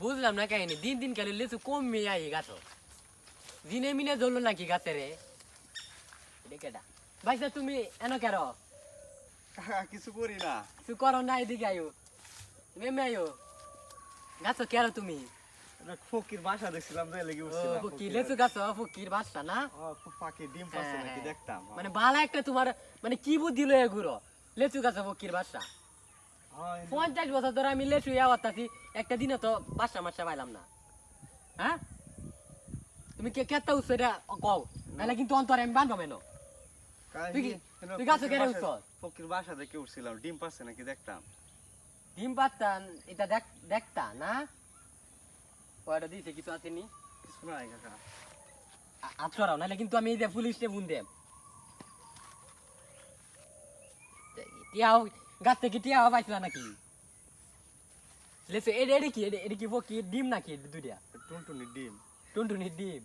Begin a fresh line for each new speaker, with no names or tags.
বুঝলাম না কাহিনী, দিন দিন খালি লিচু কমে আই গাছ, দিনে মিনে ধরলো নাকি গাছে রে? কেটা ভাইসা তুমি এনো কেন?
কিছু করি না।
তুই করো না, এদিকে আয়ো, তুমি এমনি আয়ো। গাছ কেন তুমি?
ফকির বাসা দেখছিলাম তাই লেগে উঠছিলাম।
ফকির লিচু গাছ, ফকির বাসা না?
পাখি ডিম পাচ্ছে নাকি দেখতাম।
মানে বালা একটা তোমার মানে কি বুদ্ধি লয়ে ঘুরো, লেচু গাছ ফকির বাসা। 50 বছর ধরে আমি লেচু আওয়াতাছি, একটা দিনে তো বাসা মাসা পাইলাম না। হ্যাঁ তুমি কেতা উঠছো এটা কও, নাহলে কিন্তু অন্তরে আমি বান্ধব এনো। তুই গাছে কেন উঠছো?
ফকির বাসা দেখে উঠছিলাম, ডিম পাচ্ছে নাকি দেখতাম।
ডিম পাত্তান এটা দেখতা না? কয়টা দিয়েছে কিছু আসেনি?
কিছু নাই কাকা।
আছরাও, নাহলে কিন্তু আমি এই যে পুলিশে ফোন দেব। টিয়াও গাছ থেকে টিয়াও পাইছিল নাকি? লেচু এটা কি ফকির ডিম নাকি দুইটা?
টুনটুনি ডিম।
টুনটুনির ডিম।